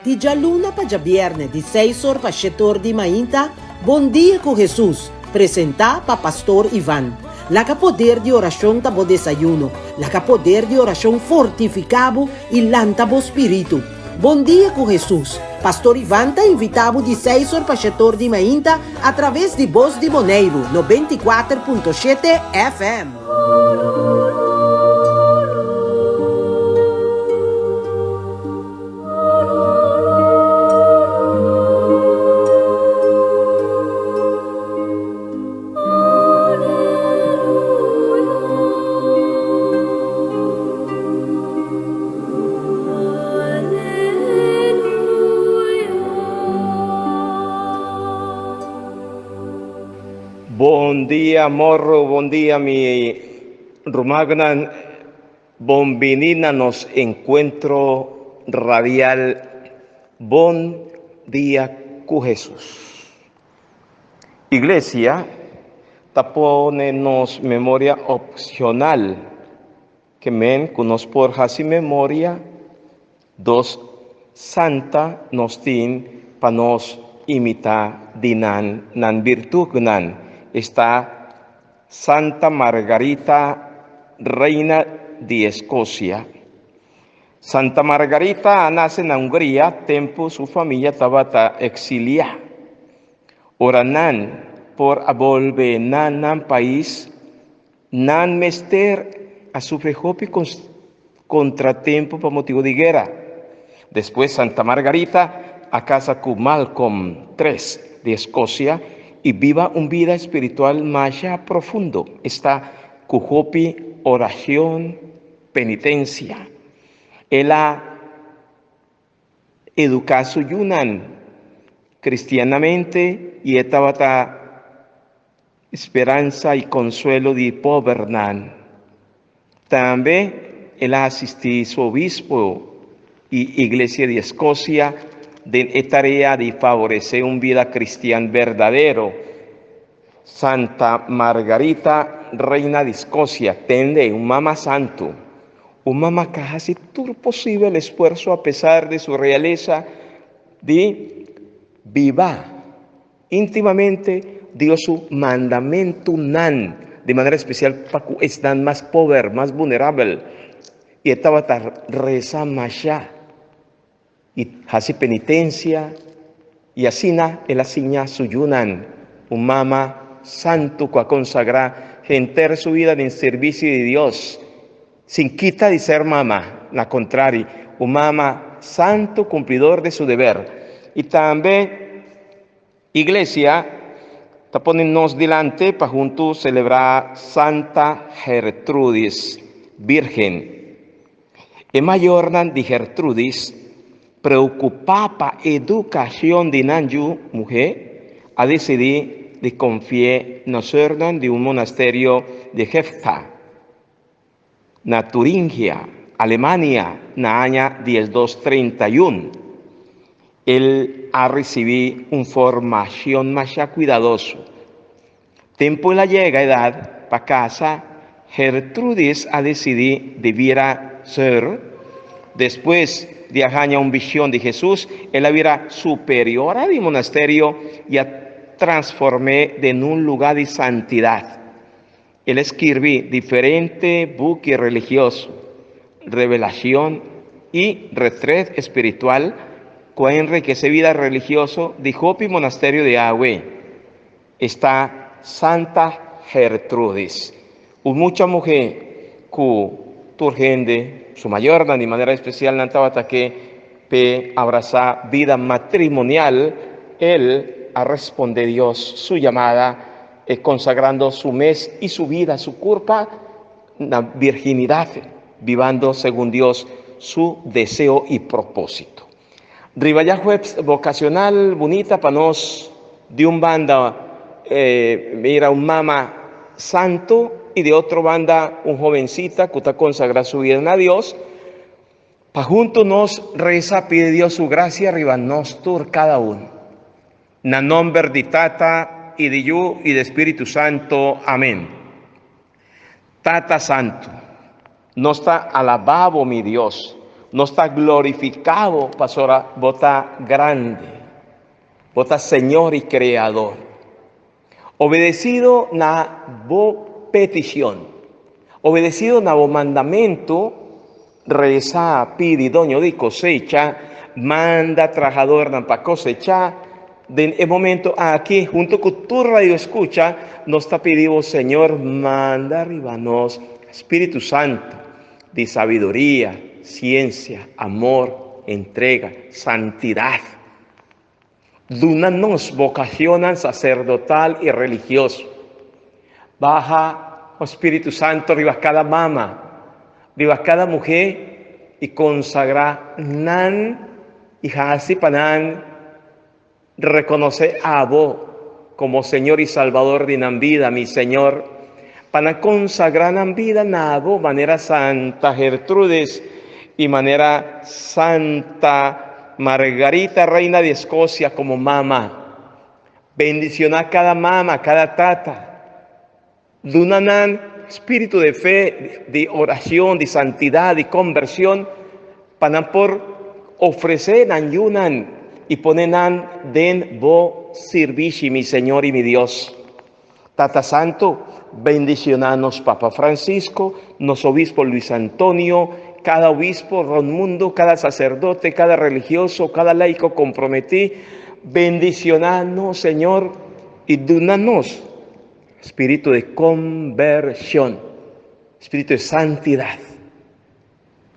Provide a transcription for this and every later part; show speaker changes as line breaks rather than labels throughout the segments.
Di già luna pa già viernes, di 6 pa 7 di mainta, Bon dia con Jesús, presenta pa Pastor Iván. La que poder de oración tabo desayuno, la que poder de oración fortificabo y lantabo espíritu. Bon dia con Jesús. Pastor Iván te invitabo de 6 pa 7 di mainta a través de Voz de Moneiro, 94.7 FM.
Bon dia, morro, bon dia, mi rumagnan, bonvenina nos encuentro radial. Bon día con Jesús. Iglesia, taponenos memoria opcional, que men nos por hasi memoria, dos santa nos tin pa nos imita dinan nan virtugnan. Está Santa Margarita, reina de Escocia. Santa Margarita nace en Hungría, tiempo su familia estaba exiliada. Ora nan por volver nan país, nan mester a sufrir contratiempo por motivo de guerra. Después Santa Margarita a casa con Malcolm III de Escocia y viva una vida espiritual más profundo. Está cujopi, oración, penitencia. Ella educa su yunan cristianamente y estaba esperanza y consuelo de povernan. También ella asistí su obispo y iglesia de Escocia de tarea de favorecer una vida cristiana verdadero. Santa Margarita, reina de Escocia, tende un mamá santo, un mamá que hace todo posible el esfuerzo a pesar de su realeza de viva íntimamente Dios su mandamiento nan, de manera especial para que están más pobres, más vulnerables, y estaba reza más allá. Y hace penitencia, y así él asiña su yunan, un mama santo que consagra entera su vida en servicio de Dios, sin quita de ser mama, la contraria, un mama santo cumplidor de su deber. Y también, iglesia, te ponennos delante para juntos celebrar Santa Gertrudis, Virgen. En mayor de Gertrudis, preocupada educación de Nanju, mujer, ha decidido de confiar en orden de un monasterio de Hefta, na Turingia, Alemania, na año 1231. Él ha recibido una formación más cuidadosa. Tiempo la llega edad para casa, Gertrudis ha decidido debiera ser, después de años una visión de Jesús, él era superior al monasterio y a transformé en un lugar de santidad. Él escribió diferentes buques religiosos, revelación y retret espiritual, que enriquece vida religiosa de Hopi Monasterio de Agüe. Está Santa Gertrudis, mucha mujer que turgende, su mayor de manera especial nantavata que pe abrazar vida matrimonial, él a responder Dios su llamada, consagrando su mes y su vida, su culpa, la virginidad, vivando según Dios su deseo y propósito. Rivaya jueves vocacional bonita para nos de un banda, mira un mama santo, y de otra banda un jovencita que está consagrada su vida a Dios. Para juntos nos reza, pide Dios su gracia, arriba nos tur cada uno. Na nombre de Tata y de Yu y de Espíritu Santo. Amén. Tata Santo, no está alabado mi Dios, no está glorificado, pastora, bota grande, bota Señor y Creador. Obedecido na bo petición, obedecido na bo mandamento, reza, pidi, doño de cosecha, manda trabajador pa cosecha. En el momento aquí, junto con tu radio escucha, nos está pidiendo, Señor, manda arriba nos Espíritu Santo, de sabiduría, ciencia, amor, entrega, santidad. Dunanos vocación sacerdotal y religioso. Baja, Espíritu Santo, arriba cada mama, arriba cada mujer, y consagra nan, y hasi panan, reconocer a vos como Señor y Salvador de la vida, mi Señor, para consagrar la vida a vos, manera Santa Gertrudes y manera Santa Margarita, Reina de Escocia, como mamá. Bendicionar cada mamá, cada tata. Dunanan espíritu de fe, de oración, de santidad, de conversión, para por ofrecer ayunan y ponen den bo servicio, mi Señor y mi Dios. Tata Santo, bendicionanos Papa Francisco, nos obispo Luis Antonio, cada obispo, Ronmundo, cada sacerdote, cada religioso, cada laico comprometido, bendicionanos, Señor, y dunanos espíritu de conversión, espíritu de santidad.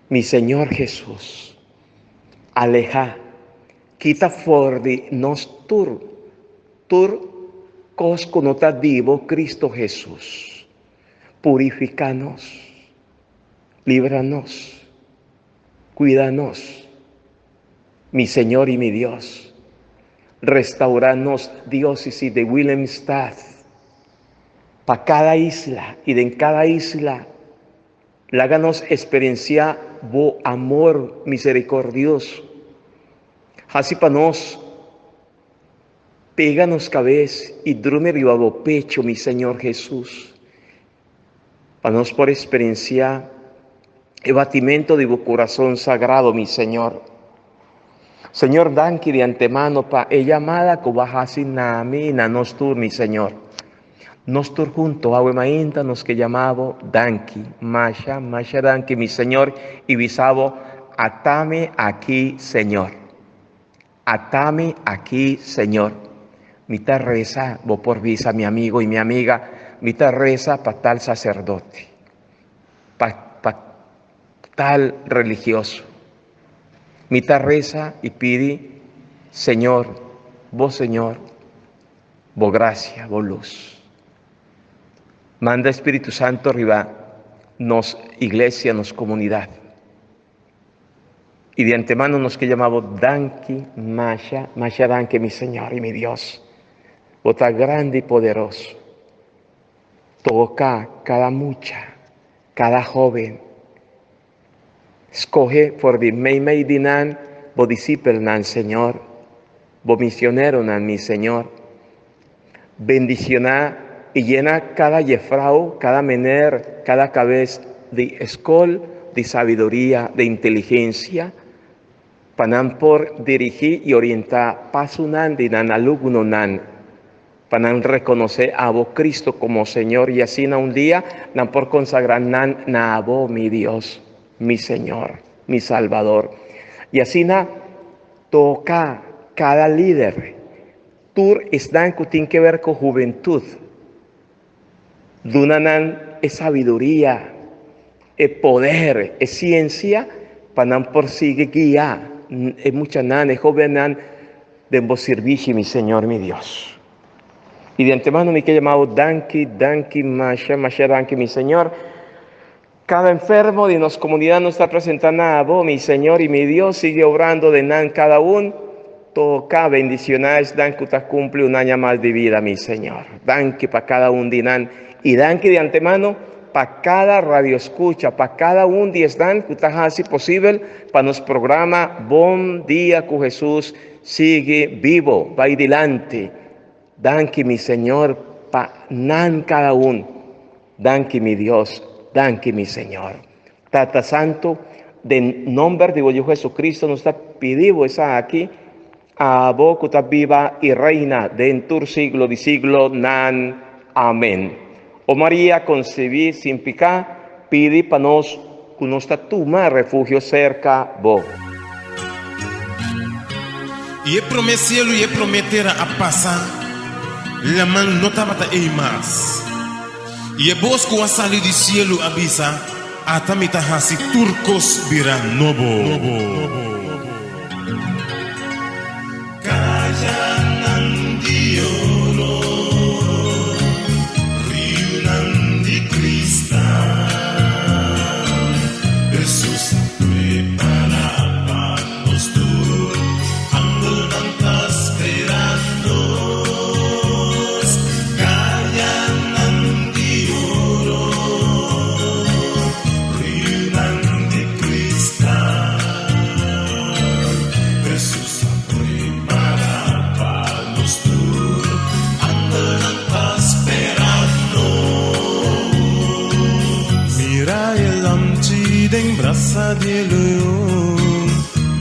Mi Señor Jesús, aleja, quita fuori nos tur cos conota vivo Cristo Jesús. Purificanos, líbranos, cuídanos, mi Señor y mi Dios. Restauranos diócesis de Wilhelmstad, para cada isla, y de en cada isla, háganos experienciar bo amor misericordioso. Así para nos, péganos cabeza y drume arriba pecho, mi Señor Jesús. Para nos por experiencia, el batimento de tu corazón sagrado, mi Señor. Señor, danki de antemano pa ella amada que bajasi na mí, na nostur, mi Señor. Nostur junto, agua mainta, nos que llamado danki, masha danki, mi Señor, y visabo, atame aquí, Señor. Atame aquí, Señor. Mita reza, vos por visa, mi amigo y mi amiga, mita reza para tal sacerdote, para tal religioso. Mita reza y pide, Señor, vos gracia, vos luz. Manda Espíritu Santo arriba, nos iglesia, nos comunidad. Y de antemano nos que llamamos danki, masha danki, mi Señor y mi Dios. Vota grande y poderoso. Toca cada mucha, cada joven. Escoge por di mei dinan, bo discípulo nan, Señor. Bo misionero nan, mi Señor. Bendiciona y llena cada yefrao, cada mener, cada cabeza de escol, de sabiduría, de inteligencia, para por dirigir y orientar pasunan de nan alumno nan, para reconocer a vos Cristo como Señor y así un día nan por consagrar nan na vos mi Dios, mi Señor, mi Salvador. Y así toca cada líder. Tur están que tiene que ver con juventud. Dunanan es sabiduría, es poder, es ciencia, para por sigue guía. Es mucha nan, es joven de vos servicio, mi Señor, mi Dios. Y de antemano me que llamado danki, masha danki, mi Señor. Cada enfermo de nuestra comunidad nos está presentando a vos, mi Señor y mi Dios. Sigue obrando de nan cada uno. Toca bendiciones, dan que te cumple un año más de vida, mi Señor. Dan que para cada un dinan. Y dan que de antemano para cada radio escucha, para cada un día dan que te hace posible para nuestro programa Buen Día con Jesús. Sigue vivo, va adelante. Dan que mi Señor, para nan cada uno. Dan que mi Dios, dan que mi Señor. Tata Santo, de nombre de Dios Jesucristo, nos está pidiendo esa aquí, a vos que estás viva y reina de en tu siglo de siglo, nan, amén. O María, concebí sin picar, pide para nos que nos está toma refugio cerca vos.
E prometido e prometer a passar, la man não estava a mais. E bosco a sair do cielo abisa, a tamita hasi turcos bira nobo. Kayanan di oro, riunan di cristal, Jesus prepara panos tur, angel nanta esperando. Kayanan di oro, riunan di cristal, Jesus prepara panos tur, angel nanta esperando. Mira el amchideng brasa de leon,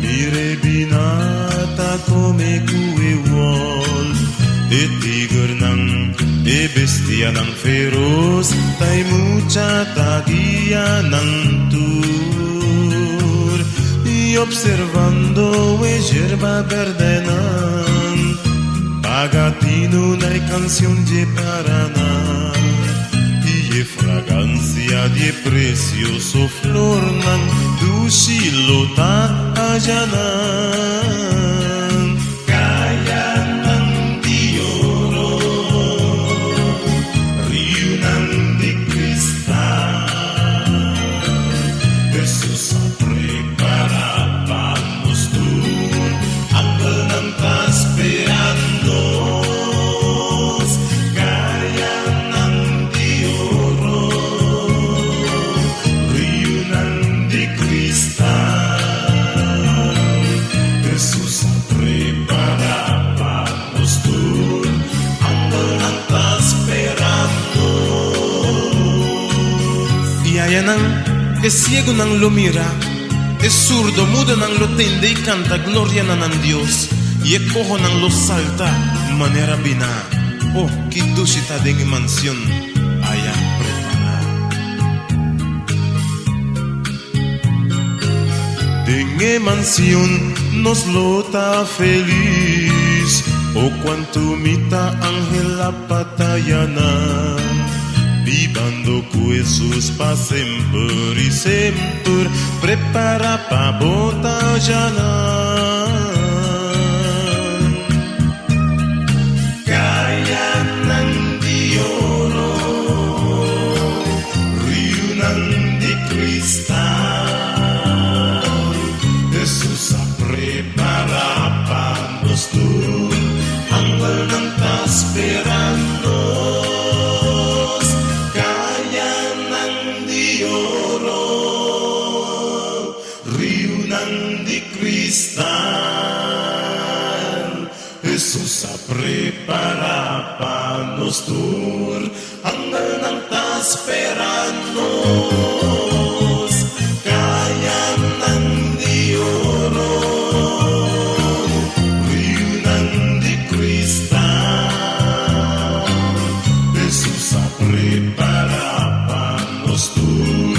mire binata come kuewol, e tigre nang, e bestia nang feroz, tay mucha tagia nang tur, y observando e yerba verde nang, pagatino na canción de Paraná. E fragancia de precioso flor nan du silota allanan. Kayanan di oro, riunan di cristal, Jesus prepara panos tur, angel nanta esperando. Kayanan di oro, riunan di cristal, Jesus prepara panos tur, angel nanta esperando. Y allá es ciego nan lo mira, es surdo, mudo nan lo tende y canta gloria nan Dios, y cojo nan lo salta manera bina. Oh, que dulcita de mi mansión allá preparada. De mi mansión nos lota feliz, oh cuanto mita ángela patayana, vivando con Jesús pa sempre y sempre, prepara pa botallana. Kayanan di oro, riunan di cristal, Jesus prepara panos tur, angel nanta esperando. Kayanan di oro, riunan di cristal, Jesus prepara panos tur, angel nanta esperando. Kayanan di oro, riunan di cristal, Jesus prepara panos tur,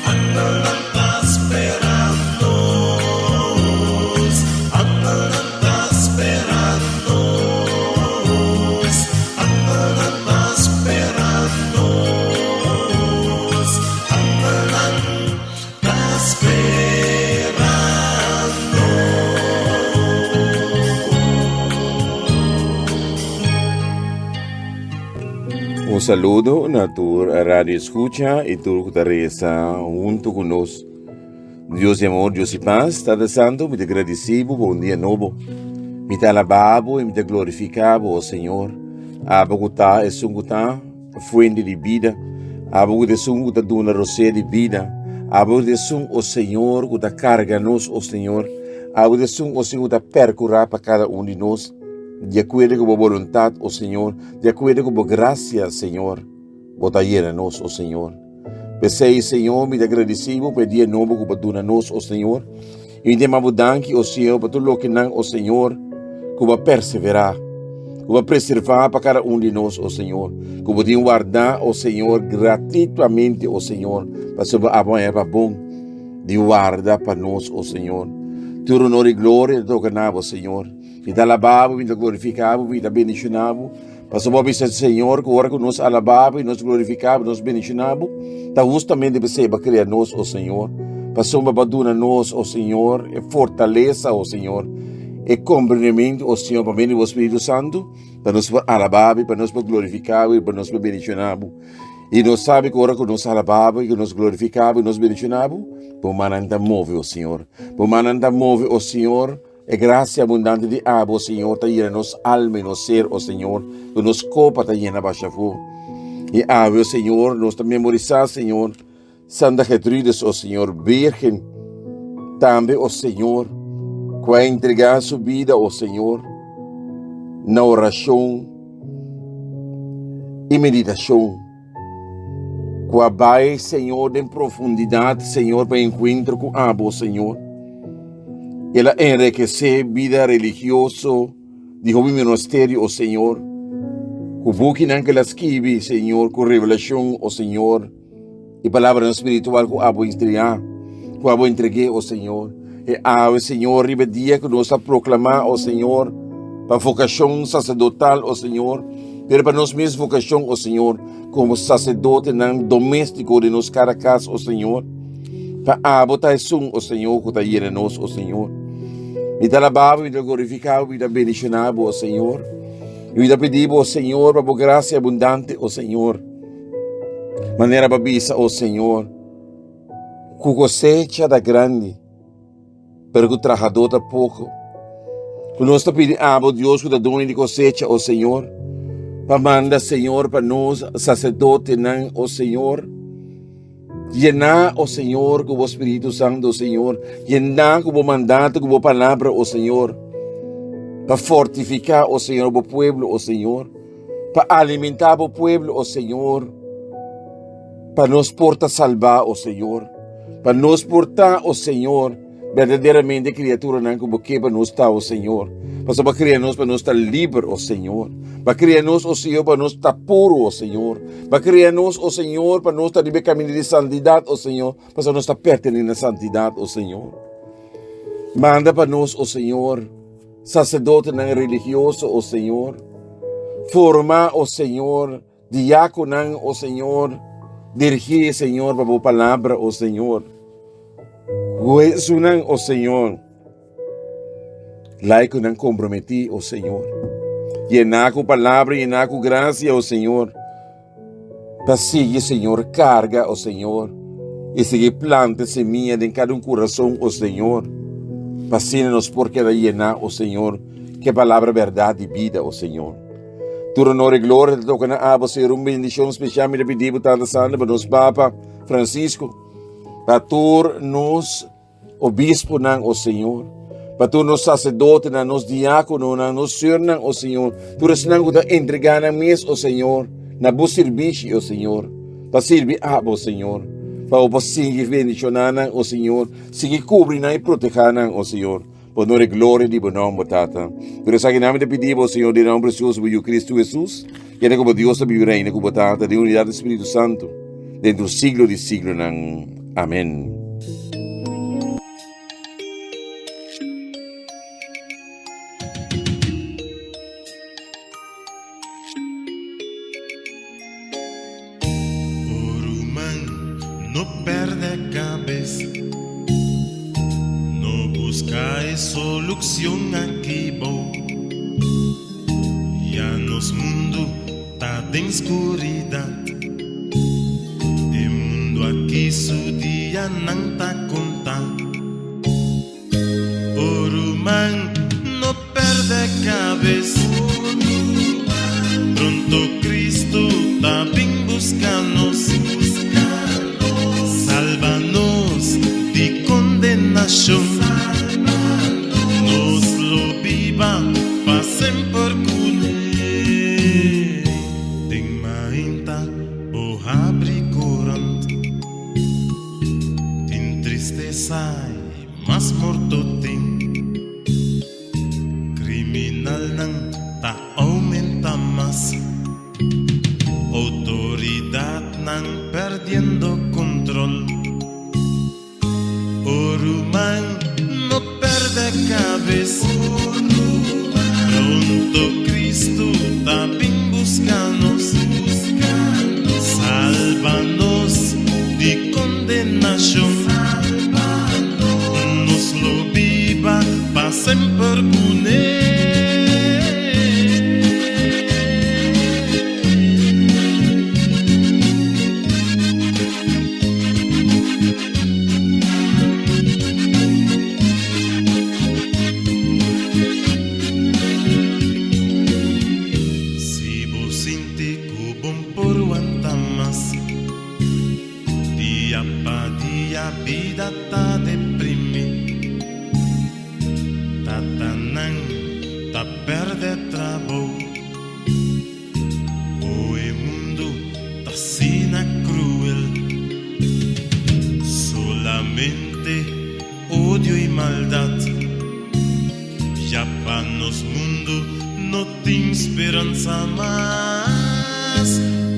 angel nanta esperando. Angel nanta esperando, angel nanta esperando, angel nanta esperando.
Un saludo a tu radio escucha y tu que reza junto con nosotros. Dios de amor, Dios y paz, está santo, me te agradecido, buen día nuevo. Me te alababo y me te glorificabo, oh Señor. Abaguta es un guta, fuente de vida. Abaguta es un guta duna rosé de vida. Abaguta es un, oh Señor, guta carga-nos, oh Señor. Abaguta es un, oh Señor, guta percurar para cada uno de nosotros. De acuerdo con tu voluntad, oh Señor. De acuerdo con tu gracia, Señor. Bota llena-nos, oh Señor. Pensei, Senhor, me agradecido por dia novo que você nos, ó Senhor. E me dá danke, ó Senhor, por tudo que não, ó Senhor, que vai perseverar, que vai preservar para cada de nós, ó Senhor. Que vai guardar, ó Senhor, gratuitamente, ó Senhor, para sobre a para bom, de guardar para nós, ó Senhor. Tu honor e glória, toca na, ó Senhor. E te alabamos, e te glorificamos, e te bendicionamos. Pastor Bobby said, Senhor, que ora que nos alabamos e nos glorificamos, nos bendicionamos, está justamente para criar nós, ó Senhor. Pastor Babaduna nós, ó Senhor, e fortaleza, ó Senhor, e compreendimento, ó Senhor, para mim, o Espírito Santo, para nos alabar, para nos glorificar e para nos bendicionamos. E nós sabemos que ora que nos alabamos e que nos glorificamos e nos bendicionamos, por mananta move, ó Senhor. Por mananta move, ó Senhor, e graça abundante de abo, Senhor, está llena nos alma e nos ser, ó Senhor, que nos copa está llena baixa fu. E abo, Senhor, nos está memorizar, Senhor, Santa Gertrudes, ó Senhor, Virgem, também, ó Senhor, que vai entregar sua vida, ó Senhor, na oração e meditação. Que vai, Senhor, em profundidade, Senhor, para encontro com abo, Senhor. Ela enriquecer vida religiosa de o ministério, ó Senhor. Que busque naquela esquive, Senhor, com revelação, ó Senhor. E palavra espiritual que abo entregar, que abo entreguei, ó Senhor. E abo, Senhor, ribe dia que nós a proclamar, ó Senhor, para vocação sacerdotal, ó Senhor. Pero para nós mesmos vocação, ó Senhor, como sacerdote não doméstico de nós cada casa, ó Senhor. Para abo tá sum, ó Senhor, que tá llena nós, ó Senhor. E te alabamos, e te glorificamos, e te bendicionamos, ó Senhor. E te pedimos, ó Senhor, para a graça abundante, ó Senhor. Maneira babisa, ó Senhor, que cosecha da grande, pero que o trabajador da pouco. Que nós te pedimos, Deus, que te done de cosecha, ó Senhor. Para mandar, Senhor, para nós, sacerdote, não, ó Senhor. Llenar, ó Senhor, com o Espírito Santo, ó Senhor. Llenar com o mandato, com a palavra, ó Senhor. Para fortificar, ó Senhor, o povo, ó Senhor. Para alimentar o povo, ó Senhor. Para nos portar salvar, ó Senhor. Para nos portar, ó Senhor, verdadeiramente criatura não como que para nós estar, ó Senhor. Para criar nós, para nós estar livre, ó Senhor. Para criar nós, ó Senhor, para nós estar puro, ó Senhor. Para criar nós, ó Senhor, para nós estar no caminho de santidade, ó Senhor. Para nós estar perto na santidade, ó Senhor. Manda para nós, ó Senhor, sacerdote não religioso, ó Senhor. Forma, ó Senhor, diácono, ó Senhor. Dirigir, Senhor, para a palavra, ó Senhor. Sunan, ó Senhor. Laico não comprometi, ó Senhor. Llenar com palavra, llenar com graça, ó Senhor. Para seguir, Senhor, carga, ó Senhor. E seguir planta seminha em cada coração, ó Senhor. Para nos porque de llenar, ó Senhor. Que palavra verdade e vida, ó Senhor. Tu honor e glória te toca na aba, Senhor, uma bendição especial, me pedimos tanta santa para nos Papa Francisco, para tu nos obispo, ó Senhor, para tu nos sacerdote, nos diácono, nos senhor, ó Senhor, tu resnan que entregar na mês, ó Senhor, na bom serviço, ó Senhor, para servir a ó Senhor, para seguir bendicionando, ó Senhor, seguir cobrindo e protegendo, ó Senhor. Por honor e glória de bom nome, Tata. Por isso, aqui nome te pedimos, Senhor, de nome precioso por Cristo Jesus, que é como Deus vive e reina como Tata, de unidade do Espírito Santo, dentro do siglo de siglo. Amém.
No perde a cabeça, no busca solução aqui bom. Já nos mundo tá de escuridão, e mundo aqui su dia não tá contando. O humano no perde a cabeça, pronto Cristo tá bem buscando-nos. Salva-nos de condenação, nos lo viva, passem por cune. Tem mainta, o abre corante, criminal nang ta aumenta más. Autoridad nang perdiendo control. Oruman no perde cabeza. Pronto Cristo ta vin buscanos. Sálvanos de condenación. Nos lo viva pa sempre pune. Vida ta deprime, ta tanan, ta perde trabajo. O mundo ta sina cruel, solamente odio y maldad. Ya pa nos mundo no tem esperanza más.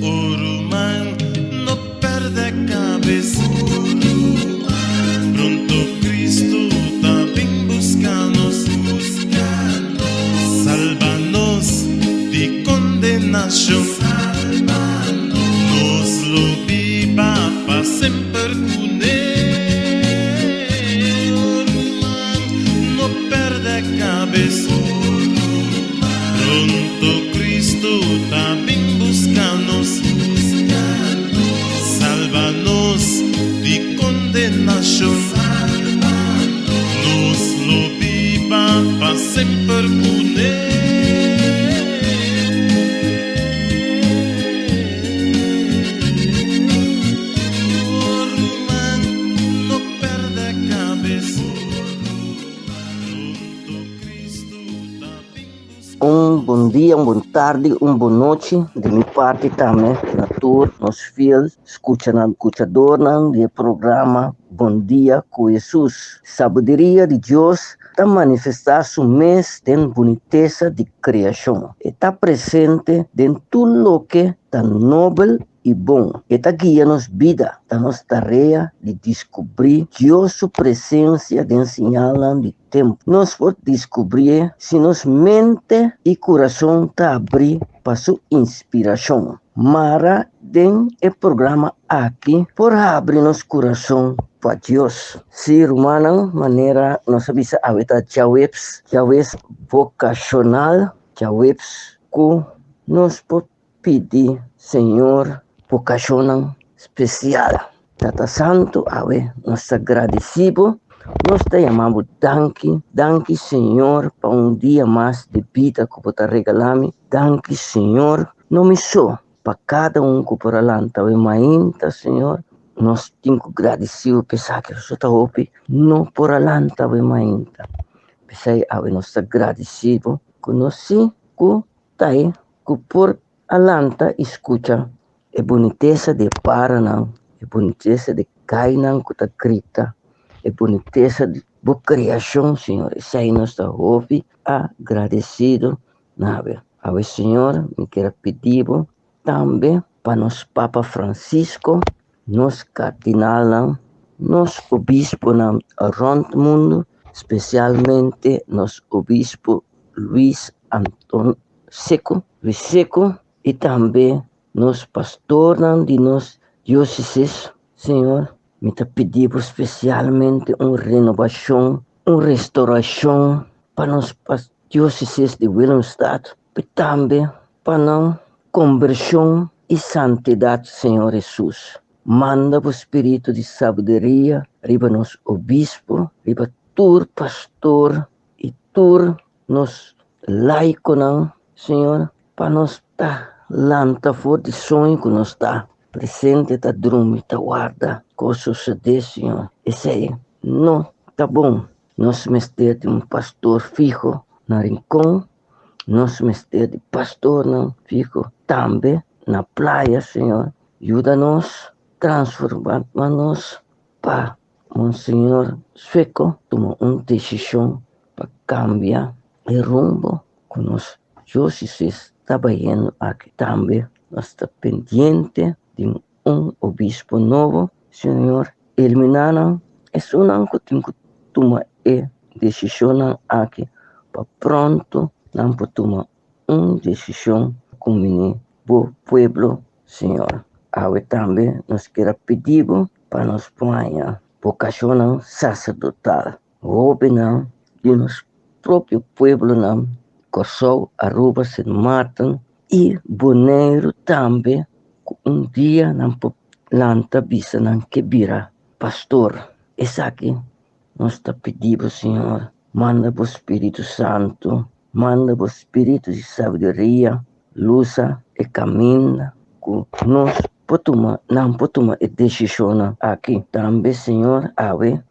Oruman no perde cabeza. Pronto Cristo ta vin buscanos. Sálvanos de condenación. Nos lo viva pa sempre pune. Oruman no perde cabeza. Pronto Cristo ta vin buscanos. Sálvanos de condenación. Nos lo viva pa sempre pune. Oruman no perde cabeza. Pronto Cristo ta vin buscanos.
Um bom dia, uma boa tarde, uma boa noite de minha parte também, na tour, nos fiéis, escuchador do programa Bom Dia com Jesus. Sabedoria de Deus está manifestar seu mês de boniteza de criação. Está presente em tudo o que está nobre e bom. Está guiando-nos vida, está nossa tarefa de descobrir Deus sua presença, de ensiná-la de tempo. Nós podemos descobrir se nossa mente e coração está abrir para sua inspiração. Mara, den o programa aqui, por abrir nosso coração para Deus. Se humana maneira nós sabemos a vida jawebs vocacional, jawebs que nós podemos pedir, Senhor, vocacional especial. Tata Santo, nós agradecemos. Nós te chamamos danke Senhor, para dia mais de vida que você regalar-me. Danke Senhor, não me só, para cada que por alanta, mainta Senhor. Nós temos que agradecer, pensar que você está ouvindo, não por alanta, mainta. Pensar que nós agradecemos, que nós sim, que está aí, que por alanta escuta, a boniteza de Paraná, a boniteza de Cainan, que está grita, a boniteza de boa criação, Senhor. Isso aí nós está ouvindo, agradecido. Ave Senhor, me quero pedir também para nosso Papa Francisco, nosso cardinal, nosso obispo no mundo, especialmente nosso obispo Luís Antônio Seco, e também nosso pastor de nossa diocese, Senhor. Me está pedindo especialmente uma renovação, uma restauração para nossa diocese de Willemstad, e também para nossa conversão e santidade, Senhor Jesus. Manda o Espírito de sabedoria, riba nosso obispo, riba tur pastor e tur nos laico, Senhor, para nós estar lanta for de sonho que nós está presente, está dormindo, está guarda, com suceder, Senhor. Isso aí, não, tá bom. Nós mestre de pastor fijo na rincão, nós mestre de pastor não fijo também na praia, Senhor. Ajuda-nos, transforma-nos para Monsenhor Sueco tomar uma decisão para cambiar o rumbo conosco. Deus está trabalhando aqui também. Nós estamos pendientes de obispo novo, Senhor. Eliminaram esse que tem que tomar decisão aqui. Para pronto, não pode tomar decisão com o povo, Senhor. Aí também nós queremos pedir para nós pôr vocação sacerdotal. Obinam de nosso próprio povo, Corsou, Aruba, St. Martin e Bonaire também. Dia não planta bisa não quebra pastor. Esse aqui nós está pedindo, Senhor, manda o Espírito Santo, manda o Espírito de sabedoria, luz e caminho que nós não podemos tomar decisão aqui. Também, Senhor,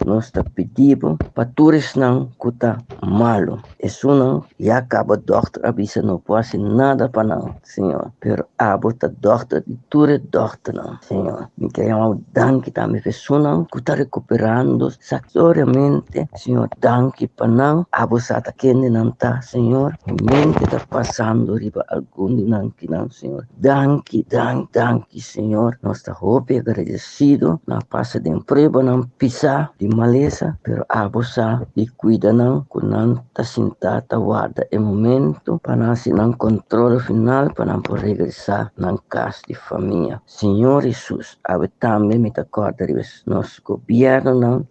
nós está pedindo para todos não que está malo. Isso não, e acaba doutor avisa não pode fazer nada para não, Senhor. Pero está doutor de tudo doutor não, Senhor. Me queremos danke também pessoa não que está recuperando satisfatoriamente, Senhor. Danke para não, está quente não está, Senhor. Mente está passando riba algum não que não, Senhor. Danke, Senhor. Nós estamos agradecidos na passa de emprego, não pisar de maleza, pero abusar de cuidar não, que não está sentado, guarda o momento, para nós não controle final, para não poder regressar na casa de família. Senhor Jesus, também me acorda de nosso governo não,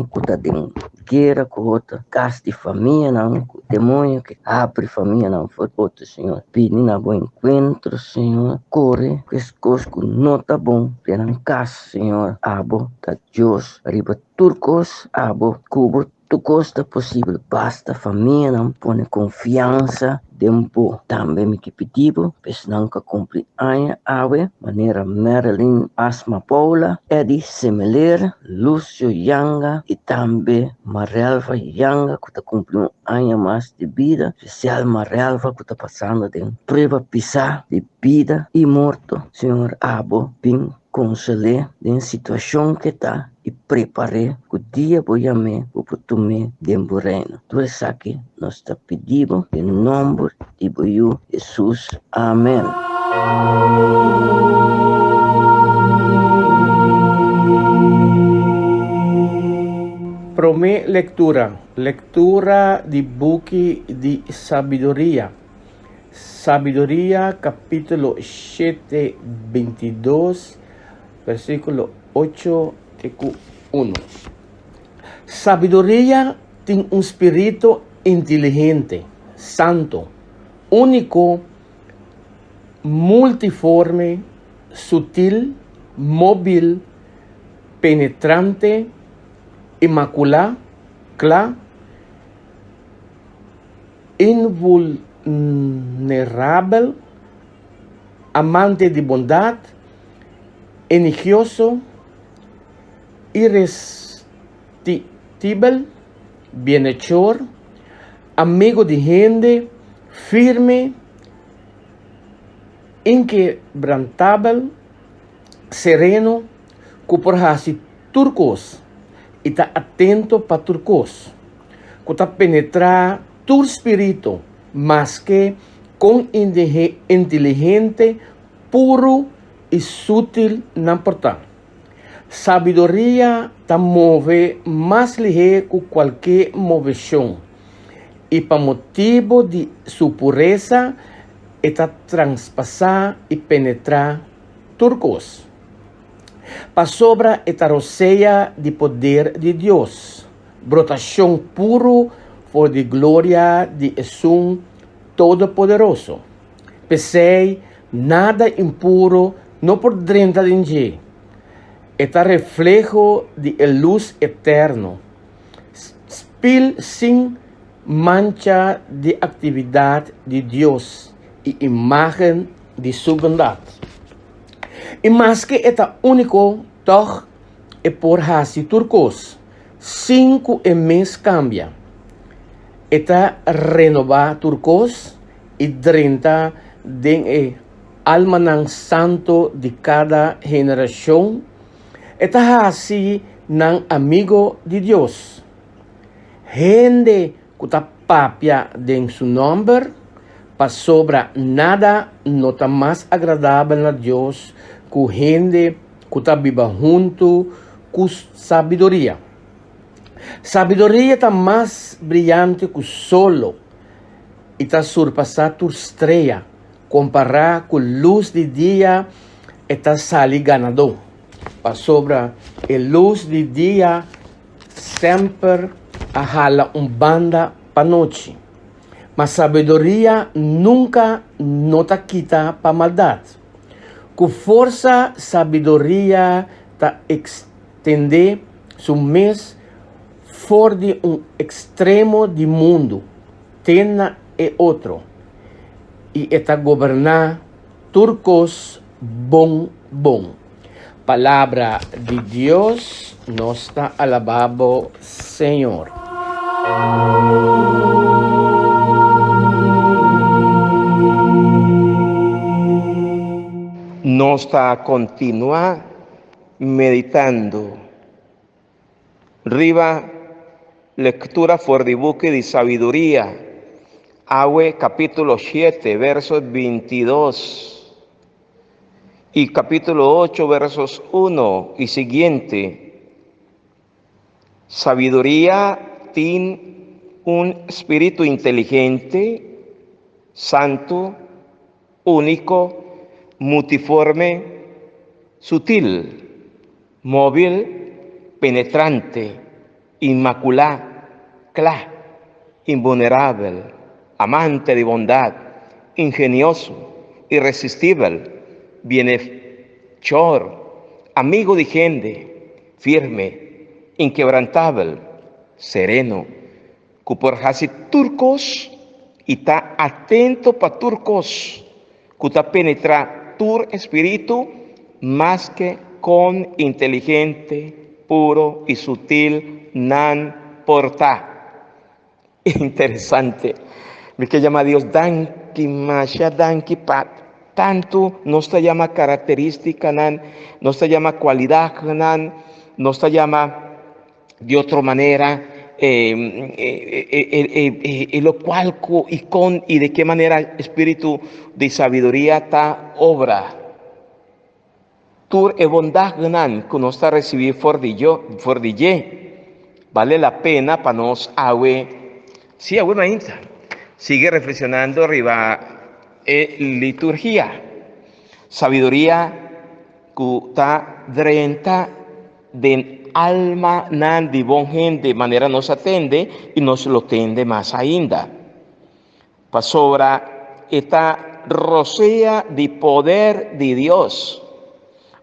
que está dentro guerra com outra casa de família não, demônio que abre família não, for outro, Senhor. Pedindo a bom encontro, Senhor. Corre, que as coisas que não está bom, para casa, Senhor. Abo, tá Deus, arriba turcos, abo, cubo, tu costa possível. Basta família não, põe confiança. Tempo também me que pediu, pois não que cumpre ave, maneira Marilyn Asma Paula, Eddie Semeler, Lúcio Yanga e também Marielva Yanga, que está cumprindo mais de vida, especial Marielva, que está passando de prova pisar de vida e morto. Senhor Abo, bem conselhe de situação que está e prepare o dia boiame o putume de reino. Tudo isso aqui nós está pedindo em nome de Boiú Jesus. Amém.
Promé lectura de buque de sabiduría. Sabiduría capítulo 7, 22, versículo 8 1. Sabiduría tiene un espíritu inteligente, santo, único, multiforme, sutil, móvil, penetrante, inmaculada, invulnerable, amante de bondad, enigioso, irresistible, bienhechor, amigo de gente, firme, inquebrantable, sereno, que por así turcos, e está atento para turcos, que está penetrar tu espírito, mas que com inteligente, puro e sutil não portar. Sabedoria te move mais ligeiro que qualquer moveção, e para motivo de sua pureza, está transpassar e penetrar turcos. Para sobra esta roceia de poder de Deus, brotação puro for de glória de Jesus Todo-Poderoso. Pensei, nada impuro não por dentro de ninguém. Está reflejo de luz eterno. Spil sem mancha de atividade de Deus e imagem de sua bondade. E mais que está único, toch é por hasi turcos. 5 mês cambia. Está renovar turcos e 30 de almanang santo de cada geração. Está assim, nan amigo de Deus. Gente que está papia de su nombre, para sobra nada no está más agradable a Dios que gente que está viva junto con sabiduría. Sabiduría está más brillante que solo y está surpasar tu estrella, comparar con luz de día, está salir ganador. Para sobra el luz de día sempre ajala banda para noche. Mas sabedoria nunca nota quita para maldade. Com força, sabedoria ta extender su mês fora de extremo de mundo, tena e outro, e está governar turcos bom. Palavra de Deus, nos está alabado, Senhor.
Nos está continua meditando. Riva, lectura fuera de buque de sabiduría. Awe capítulo 7, versos 22. Y capítulo 8, versos 1 y siguiente. Sabiduría tiene un espíritu inteligente, santo, único, multiforme, sutil, móvil, penetrante, inmaculado, invulnerable, amante de bondad, ingenioso, irresistible, bienhechor, amigo de gente, firme, inquebrantable, sereno, que por casi turcos y está atento para turcos, que está penetra tu espíritu más que con inteligente, puro y sutil nan porta. Interesante. Me que llama Dios danki masha danki pat. Tanto no se llama característica, no se llama cualidad, no se llama de otra manera, lo cual y de qué manera espíritu de sabiduría está obra. Tur e bondad que nos está recibir for de vale la pena para nos sí, mainta. Sigue reflexionando arriba. Liturgia, sabiduría que está drenta de alma nan de bon gente, de manera nos atende y nos lo tende más ainda. Pa sobra esta rocea de poder de Dios,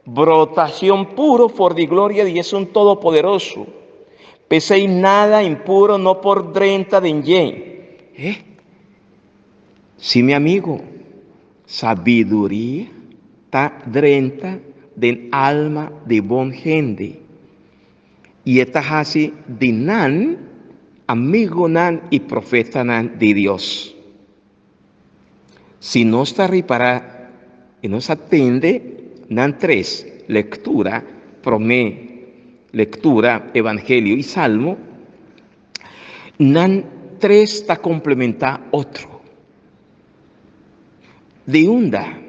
brotación puro por de gloria de Jesús todopoderoso, pese y nada impuro no por drenta de yen. Sí, mi amigo, sabiduría está drenta de alma de bon gente. Y está así de nan, amigo nan y profeta nan de Dios. Si no está reparada y no se atende, nan 3, lectura, lectura, evangelio y salmo, nan 3 está complementa otro. De unda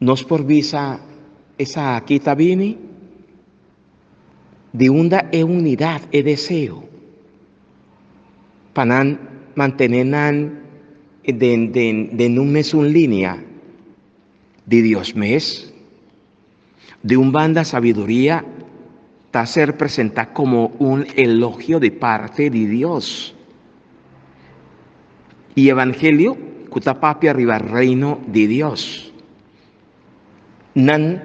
nos por visa esa quita viene, de unda es unidad, es deseo, para mantener de un mes un línea de Dios mes, de un banda sabiduría, está ser presentada como un elogio de parte de Dios. Y evangelio, kuta papi arriba reino de Dios. Nan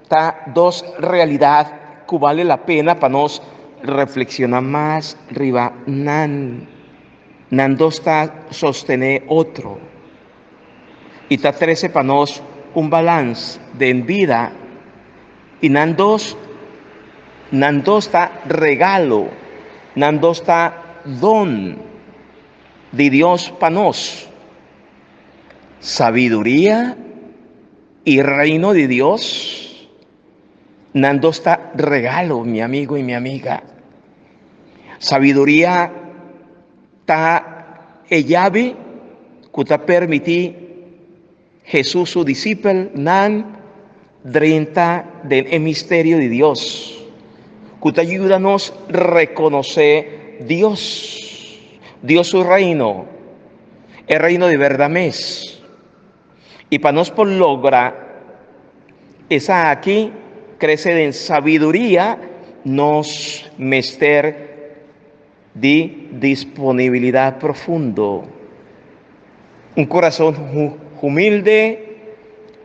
ta dos realidad que vale la pena para nos reflexionar más arriba. Nan dos ta sostener otro. Y ta 13 para nos un balance de en vida. Y nan dos ta regalo. Nan dos ta don de Dios para nos. Sabiduría y reino de Dios, nando está regalo, mi amigo y mi amiga. Sabiduría está llave que te permití Jesús su discípulo nan 30 del misterio de Dios. Que te ayuda a nos reconocer Dios, Dios su reino, el reino de verdad mes. Y para nos por lograr esa aquí crece en sabiduría, nos mester de disponibilidad profundo. Un corazón humilde,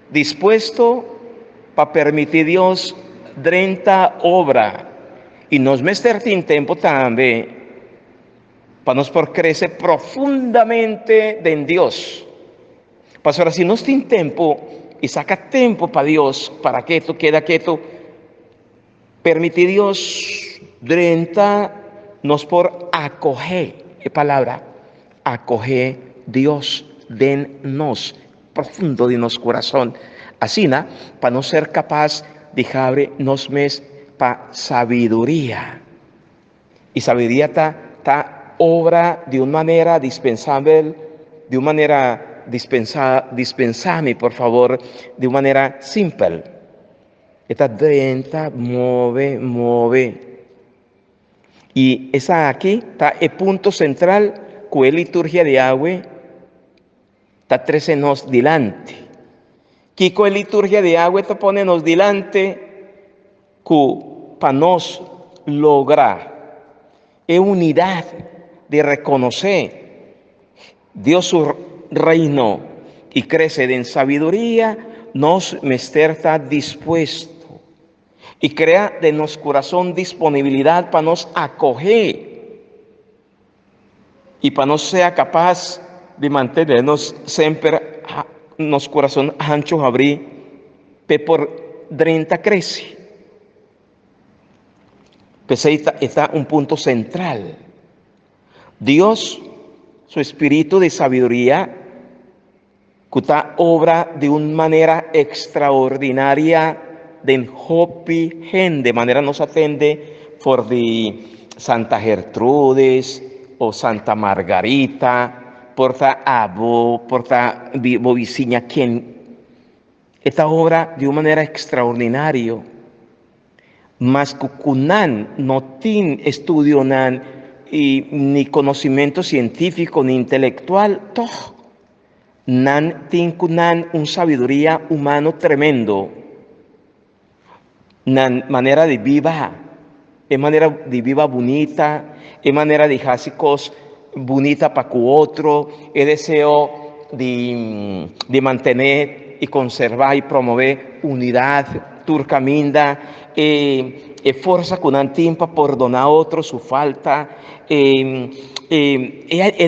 dispuesto para permitir Dios 30 obra. Y nos mester en tiempo también para nos por crecer profundamente en Dios. Pastor, si nos tiene tiempo y saca tiempo para Dios, para que esto queda quieto, permite Dios 30 nos por acoger, qué palabra, acoger Dios de nos, profundo de nos corazón. Así, para no ser capaz de dejar nos mes para sabiduría. Y sabiduría está obra de una manera dispensable, de una manera dispensame, por favor, de una manera simple. Esta 30 mueve. Y esa aquí está el punto central, que es liturgia de agua, está 13 nos delante. Que con liturgia de agua te pone nos delante, que para nos lograr es unidad de reconocer Dios su reino y crece en sabiduría, nos mester está dispuesto y crea de nos corazón disponibilidad para nos acoger y para nos sea capaz de mantenernos siempre nos corazón ancho abrir, por 30 crece. Pues ahí está un punto central. Dios, su espíritu de sabiduría, que está obra de una manera extraordinaria de hopi gente, de manera nos atende por de Santa Gertrudes o Santa Margarita, porta abo, porta boviciña quien esta obra de una manera extraordinaria. Mas cucunan no tiene estudio ni conocimiento científico ni intelectual, todo. Nan tiene un sabiduría humano tremendo. Nan manera de viva, es manera de viva bonita, es manera de hacer cosas bonita para cu otro, es deseo de mantener y conservar y promover unidad, turcaminda, fuerza con antimpa por donar a otro su falta,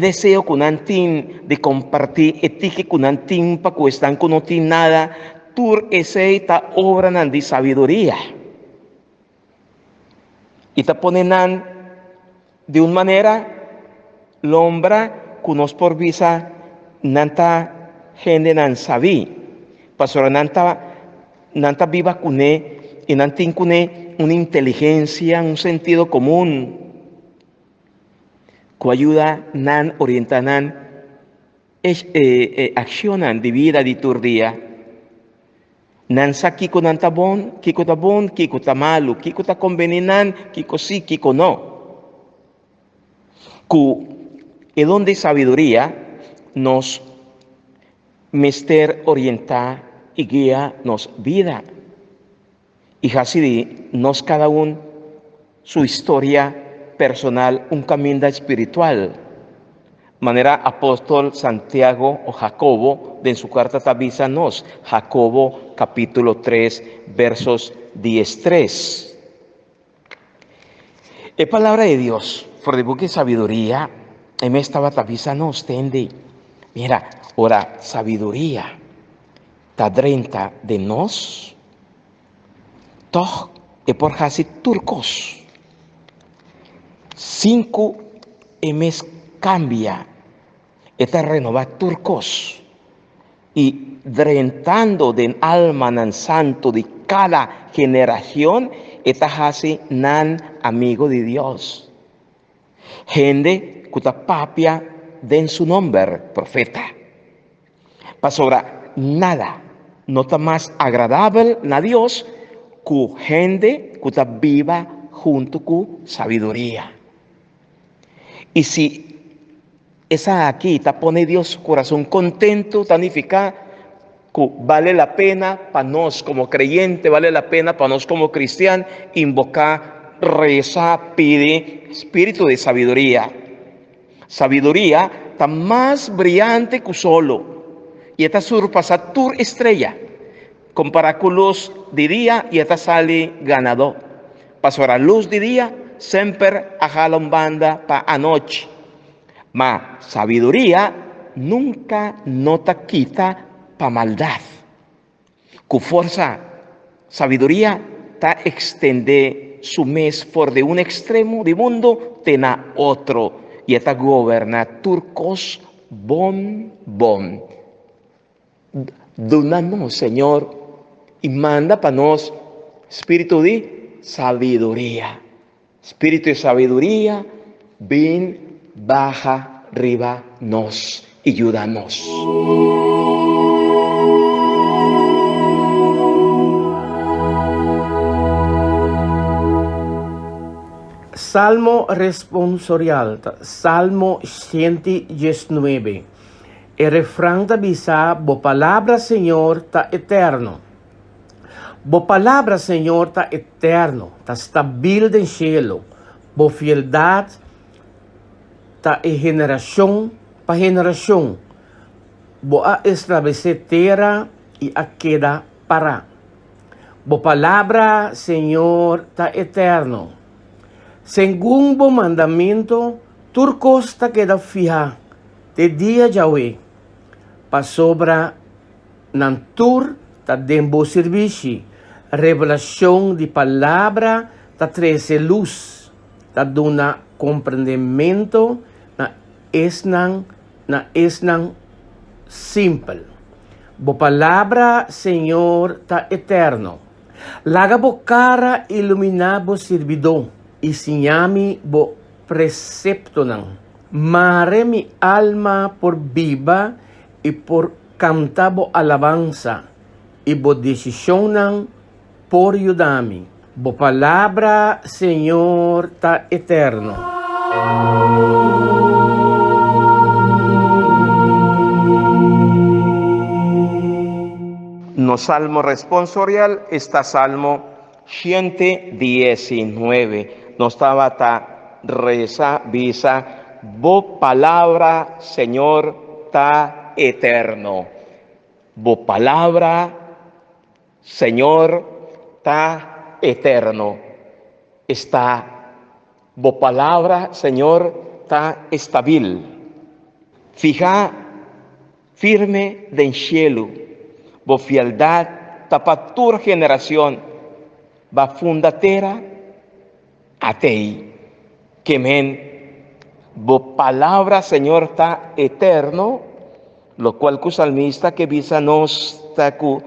deseo con antim de compartir etique con antimpa que están con no tiene nada, tur esta obra de sabiduría. Y te ponen de una manera lombra que nos por visa nanta gente nan sabí, pastora nanta viva cune y nantin cune una inteligencia, un sentido común que ayuda nan orientan accionan de vida de tu día. Nan sa kiko nanta bon, kiko ta malo, kiko ta conveninan, kiko sí, kiko no. Y donde sabiduría nos mester orientar y guía nos vida. Y así nos cada uno su historia personal, un camino espiritual. Manera apóstol Santiago o Jacobo, de en su carta tabisa nos, Jacobo capítulo 3, versos 10-3. Es palabra de Dios, por el buque sabiduría, en esta tabisa nos tende. Mira, ahora sabiduría, ta 30 de nos, todo es por casi turcos. 5 mes cambia, esta renova turcos. Y drentando del alma nan santo de cada generación, esta hace nan amigo de Dios. Gente que papia den su nombre, profeta. Pasora, nada no está más agradable a Dios que gente que está viva junto con sabiduría. Y si esa aquí te pone Dios corazón contento, significa que vale la pena para nosotros como creyente, vale la pena para nosotros como cristianos invocar, rezar, pedir espíritu de sabiduría. Sabiduría está más brillante que solo. Y esta surpasa tu estrella. Compara con luz de día y esta sale ganador. Pasó la luz de día, siempre ajala un banda para anoche. Ma sabiduría nunca nota quita para maldad. Con fuerza, sabiduría ta extende su mes por de un extremo de mundo tena otro. Y esta goberna turcos bon. Dónanos, Señor, y manda para nos espíritu de sabiduría. Espíritu de sabiduría, ven, baja, arriba, nos, y ayúdanos.
Salmo responsorial, Salmo 119. El refrán avisa, bo palabra Señor ta eterno. Bo palabra Señor ta eterno, ta stabil del cielo. Bo fieldad ta e generación pa generación. Bo a establecer tierra y a queda para. Bo palabra Señor ta eterno. Según bo mandamiento, turcos ta queda fija. De dia Yahweh, pa sobra nantur ta dembo servici, revelação de palavra ta trece luz, ta dona compreendimento na esnan simple. Bo palavra Senhor ta eterno. Laga bo cara ilumina bo servidor, e sinhami bo precepto nan. Mare mi alma por viva y por cantabo alabanza y bo decisionan por ayudami. Bo palabra Señor ta eterno.
No salmo responsorial está salmo 119. No estaba ta reza visa. Bo palabra, Señor, ta eterno. Bo palabra, Señor, ta eterno. Está, bo palabra, Señor, ta estabil. Fija, firme del cielo. Bo fieldad, ta pa tu generación. Va fundatera a tei. Que men. Bo palabra, Señor, está eterno, lo cual que salmista que visa nos está que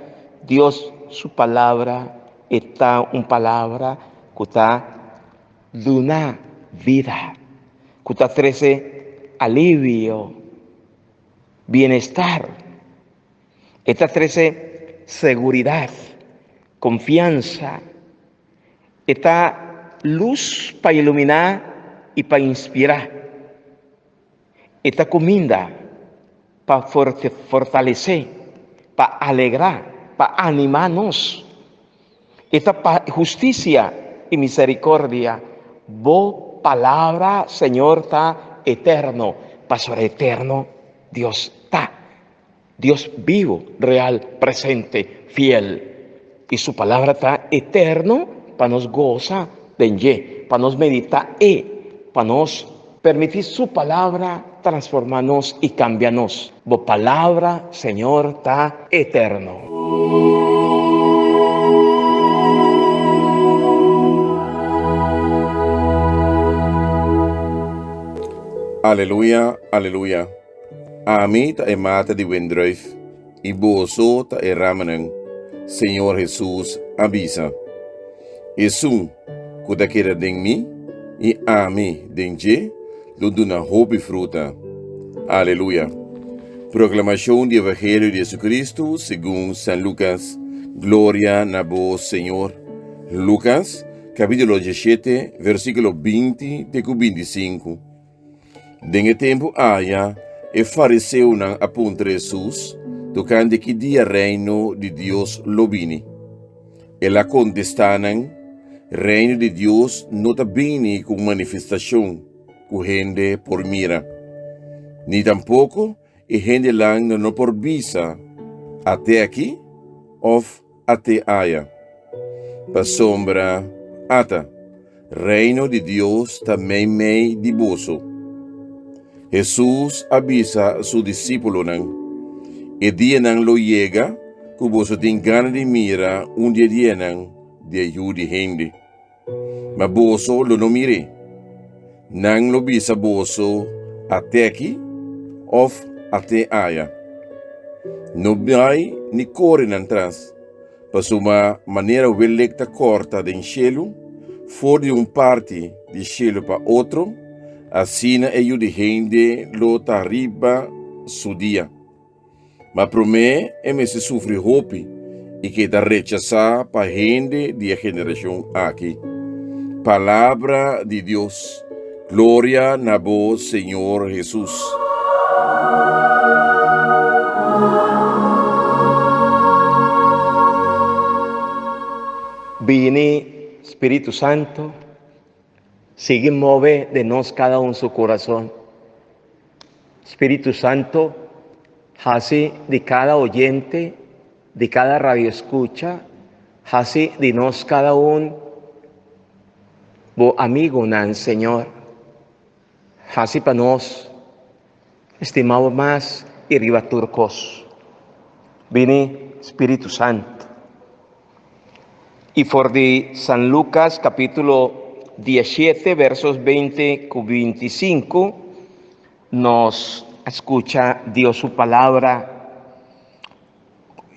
Dios su palabra está una palabra que está duna vida, que está trece alivio, bienestar, está trece seguridad, confianza, está luz para iluminar y para inspirar. Esta comida para fortalecer, para alegrar, para animarnos. Esta justicia y misericordia. Bo palabra, Señor, está eterno. Pastor eterno, Dios está. Dios vivo, real, presente, fiel. Y su palabra está eterno para nos goza de ella, para nos meditar para nos permitir su palabra transformarnos y cambiarnos. Bo palabra, Señor, está eterno.
Aleluya, aleluya. Ami ta emata di wendruif, iboso ta eramanen, Señor Jesús avisa. Yesu, kuda kira ding mi, i ami ding je, do na hopi fruta. Aleluya. Proclamación del Evangelio de Jesucristo según San Lucas. Gloria a vos, Señor. Lucas, capítulo 17, versículo 20 de 25. Nesse tempo haya, e fariseu não aponta Jesus, tocante que dia reino de Deus lobini. Ela contestaram, reino de Deus não está bem com manifestação, com gente por mira. Ni tampouco, e gente lá não por visa, até aqui, ou até aya. Pa sombra, ata, reino de Deus também meio de bolso. Jesus avisa a seu discípulo e dia não lo llega, que você tem ganas de mira onde dia não de ajuda gente. Mas você lo não mire. Não lo visa você até aqui ou até aya. Não vai ni corre atrás. Para uma maneira velecta corta de cielo, for de parte de cielo para outro, assim ajuda gente lo arriba su dia. Mas para mim, me se sofre hope e que está rechazar para gente de geração aqui. Palavra de Deus. Glória a vos, Senhor Jesus.
Viene Espíritu Santo, sigue move de nos cada uno su corazón. Espíritu Santo, hace de cada oyente, de cada radio escucha, hace de nos cada uno, bo amigo nan Señor, hace para nos, estimado más y ribaturcos. Viene Espíritu Santo. Y por de San Lucas capítulo 17, versos 20 y 25, nos escucha Dios su palabra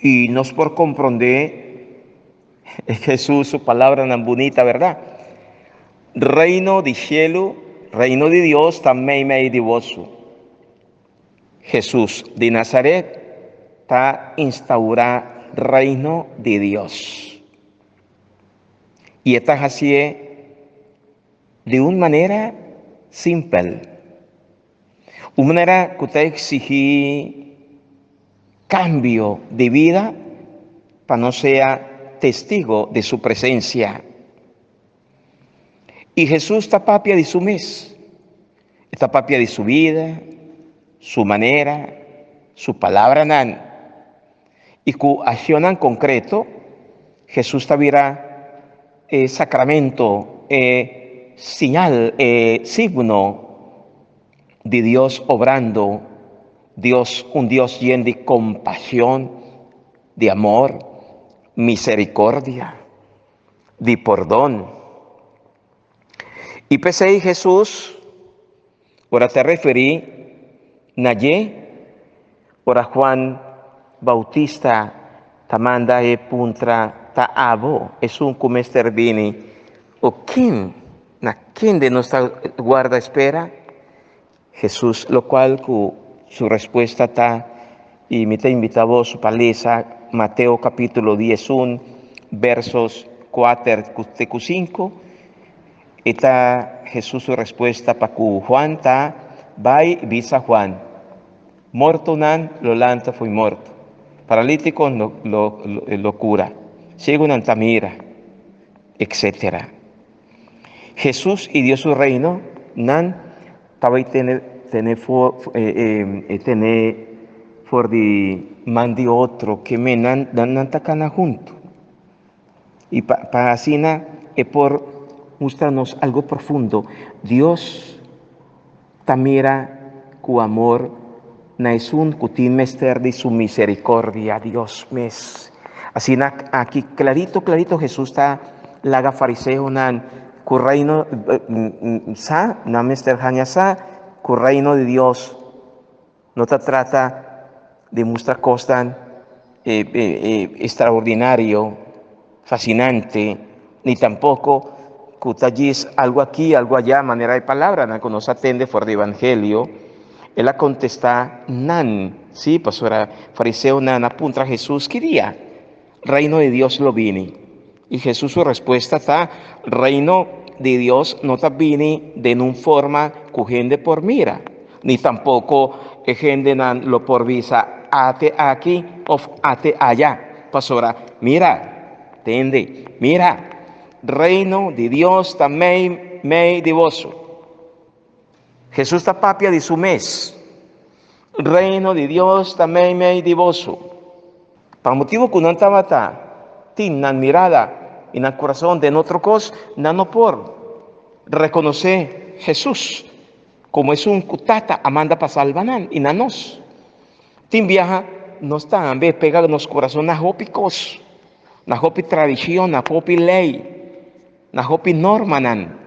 y nos por comprender Jesús su palabra tan bonita, ¿verdad? Reino de cielo, reino de Dios también me de vos. Jesús de Nazaret está instaura reino de Dios. Y esta así de una manera simple. Una manera que te exige cambio de vida para no ser testigo de su presencia. Y Jesús está papia de su mes, está papia de su vida, su manera, su palabra nan. Y con acción en concreto, Jesús está virá sacramento, señal, signo de Dios obrando, un Dios lleno de compasión, de amor, misericordia, de perdón. Y pese Jesús, ahora te referí, Nayé, ahora Juan Bautista, tamanda e puntra ta abo, es un comester bini, o quién de nuestra guarda espera, Jesús, lo cual su respuesta está, y me te invitaba su palesa, Mateo capítulo 11, versos 4 y 5, está Jesús su respuesta para Juan está, vai visa Juan, muerto nan, lo lanta fue muerto, paralítico lo cura, ciego nan tamira, etc. Jesús y Dios su reino, nan, estaba tener for de man de otro, que me nan tacana junto. Y para así es por mostrarnos algo profundo. Dios tamira cu amor, na es un cutín mester de su misericordia, Dios mes. Así aquí clarito Jesús está laga fariseo nan cu reino sa na mester hanya sa cu reino de Dios no te trata de mostrar cosas extraordinario, fascinante, ni tampoco que tallis algo aquí, algo allá, manera de palabra, no nos atende por el evangelio. Ela contesta, nan, sí, pastora, fariseo nan apunta a Jesús, ¿qué día? Reino de Dios lo vini. Y Jesús su respuesta está, reino de Dios no está vini de una forma que gente por mira, ni tampoco gente nan lo por visa, ate aquí o ate allá. Pastora, mira, tende, mira, reino de Dios también me divoso. Jesús está papia de su mes. Reino de Dios también me divoso. Para motivo que no estaba tin nan mirada en el corazón de otro cos, no por reconocer Jesús como es un cutata amanda para salvanan y nanos. Tin viaja no está en vez pega en los corazones na hopicos, na hopi tradición, na hopi ley, na hopi normanan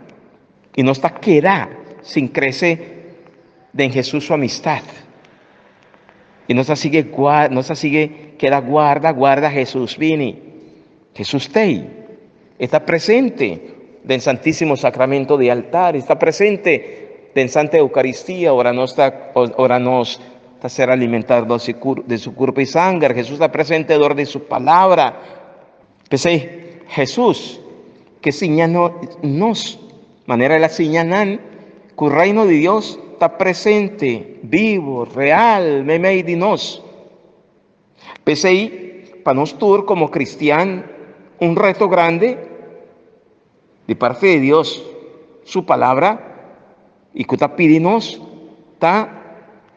y no está queda sin crecer de en Jesús su amistad. Y no se sigue, queda guarda Jesús vini. Jesús está presente del Santísimo Sacramento de altar, está presente en Santa Eucaristía, ahora nos está ser alimentado de su cuerpo y sangre. Jesús está presente de su palabra. Pensé, Jesús, que nos, manera de la señalan, que el reino de Dios está presente, vivo, real, me de nos. Pensé ahí, para nosotros como cristianos, un reto grande de parte de Dios, su palabra, y que está pidiéndonos, está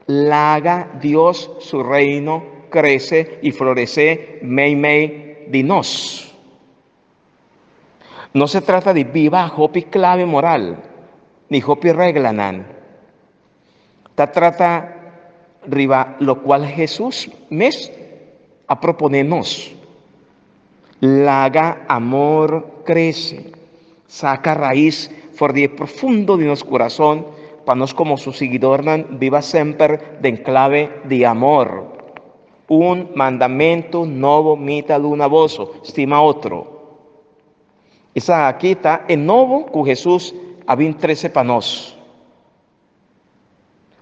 haga Dios su reino, crece y florece, me de nos. No se trata de viva hopi clave moral, ni hopi regla nan. Se trata riba lo cual Jesús mes a proponernos. Laga amor crece, saca raíz for de profundo de nuestro corazón, para nos como su seguidor nan viva siempre de enclave de amor. Un mandamento nuevo mita luna voso, estima otro. Esa aquí está en nuevo que Jesús había 13 panos.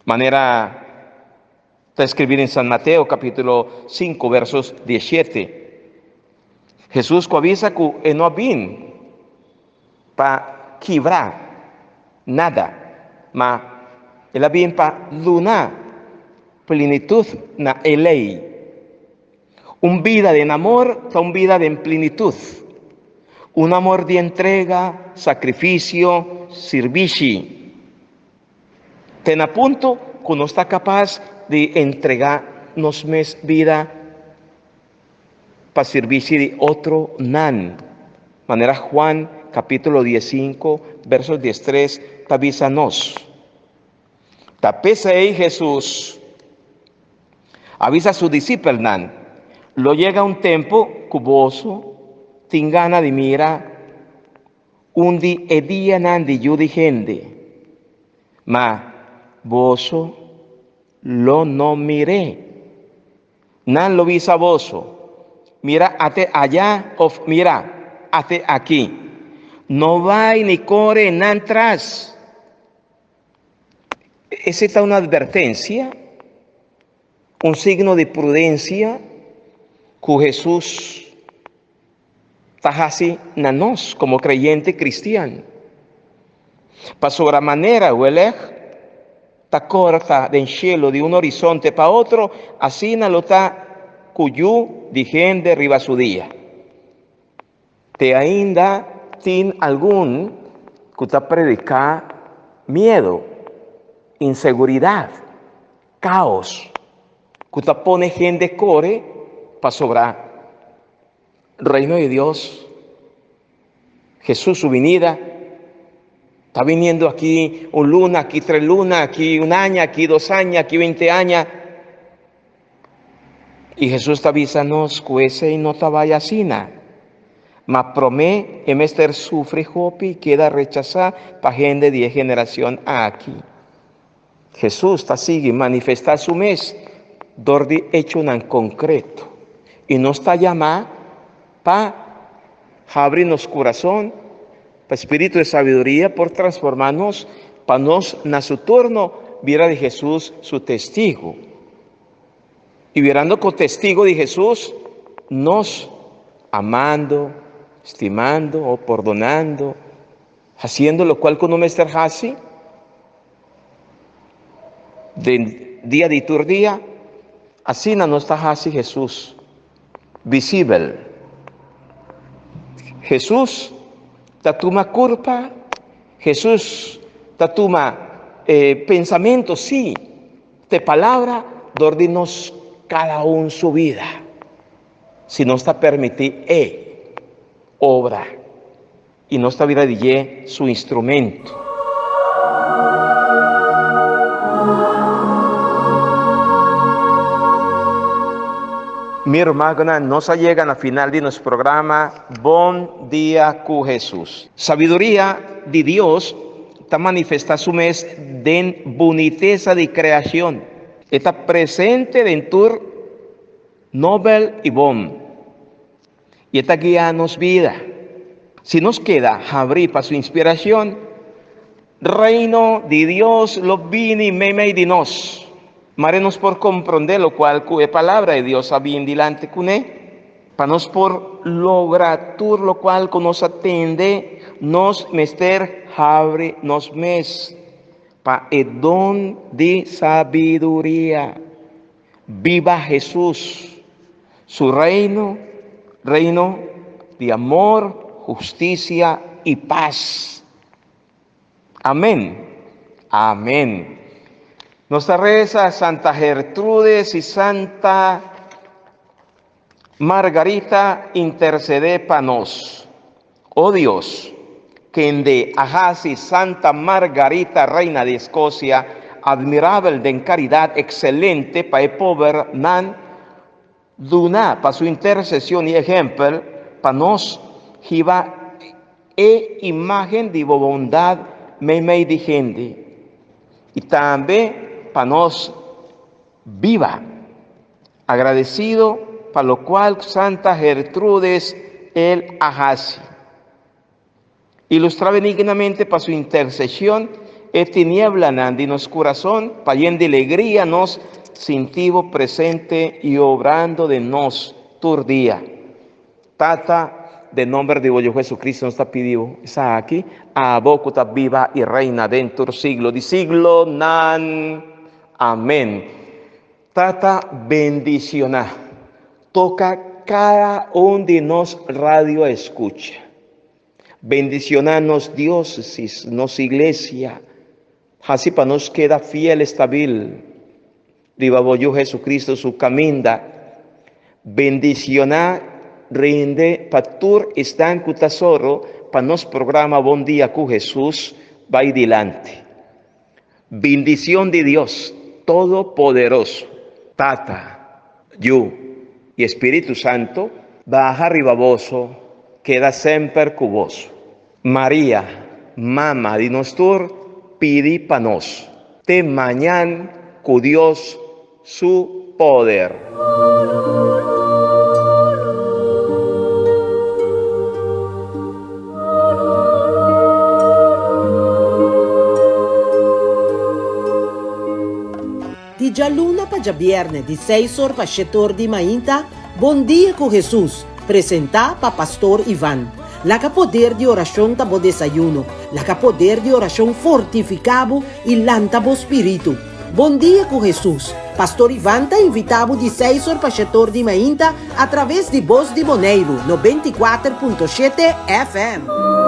Manera está escribir en San Mateo capítulo 5 versos 17. Jesús avisa que no había para quebrar nada, ma él había para lunar plenitud na ley. Un vida de amor, un vida de plenitud. Un amor de entrega, sacrificio, servicio. Ten a punto que no está capaz de entregarnos más vida para servicio de otro nan. Manera Juan capítulo 15, versos 13, avísanos. Tapese ahí Jesús, avisa a su discípulo nan. Lo llega un tiempo cuboso, tin gana de mira, un día nan de yo de gente, ma voso lo no miré, nan lo visa voso, mira ate allá o mira ate aquí, no va ni corre nan tras. Esa es una advertencia, un signo de prudencia que Jesús está así nanos como creyente cristiano. Para sobre manera o está corta del cielo de un horizonte para otro, así no lo está cuyo de gente arriba su día. Te ainda tin algún que está predica miedo, inseguridad, caos, que está pone gente core para sobrar. Reino de Dios, Jesús su venida, está viniendo aquí un luna, aquí 3 lunas, aquí 1 año, aquí 2 años, aquí 20 años. Y Jesús te avísanos que ese y no te vaya así, ma promé en este sufre hopi queda rechazada para gente de 10 generación aquí. Jesús te sigue manifestar su mes, dordi hecho en concreto, y no está llamada para abrirnos corazón, para espíritu de sabiduría, por transformarnos, para nos, en su turno, viera de Jesús su testigo. Y viendo con testigo de Jesús, nos amando, estimando o perdonando, haciendo lo cual con un Mester Hasi, de día de tur día, así no está Hasi Jesús, visible. Jesús tatuma culpa, Jesús tatuma pensamiento, sí, de palabra, dordinos cada uno su vida. Si no está permitido, obra, y no está vida de su instrumento. Mi hermana, nos llegan al final de nuestro programa, Bon Día con Jesús. Sabiduría de Dios está manifesta su mes de boniteza de creación. Está presente dentro Nobel y Bom. Y está guiándonos vida. Si nos queda abrir para su inspiración, reino de Dios lo vini meme de nos. Marenos por comprender lo cual es palabra de Dios había en delante con él. Para nos por lograr todo lo cual con nos atende, nos mester abre nos mes. Pa el don de sabiduría. Viva Jesús. Su reino de amor, justicia y paz. Amén. Amén. Nuestra reza Santa Gertrudes y Santa Margarita intercede para nos. Oh Dios, que en de Ajasi Santa Margarita, reina de Escocia, admirable en caridad, excelente para el pobre man, duna para su intercesión y ejemplo, para nos, jiva imagen de bondad me de gente. Y también para nos viva, agradecido, para lo cual Santa Gertrudes el Ajasi. Ilustra benignamente para su intercesión, tiniebla en nuestro corazón, para llenar de alegría nos sintivo presente y obrando de nos tur día. Tata, de nombre de Dios Jesucristo nos está pidiendo, está aquí, a boca viva y reina dentro siglo de siglo, nan. Amén. Tata, bendiciona. Toca cada uno de nos radio escucha. Bendicionanos diócesis, nos iglesia. Así para nos queda fiel, estabil. Viva Dios Jesucristo su caminda. Bendiciona, rinde, patur están cu tesoro, para nos programa Bon Día con Jesús, va adelante. Bendición de Dios Todopoderoso, Tata, yo y Espíritu Santo, baja arriba voso, queda siempre con vos. María, Mama de nuestro, pidi pa nos. Te mañana con Dios su poder.
Di già luna pa già viernes, di 6 horas pa 7 horas di mainta, Bon Día con Jesús, presenta pa Pastor Iván. La que poder de oración tabo desayuno, la que poder de oración fortificado y lantabo espíritu. Bon Día con Jesús. Pastor Iván te invitado de 6 horas pa 7 horas di mainta a través de Voz de Boneiro, 94.7 FM.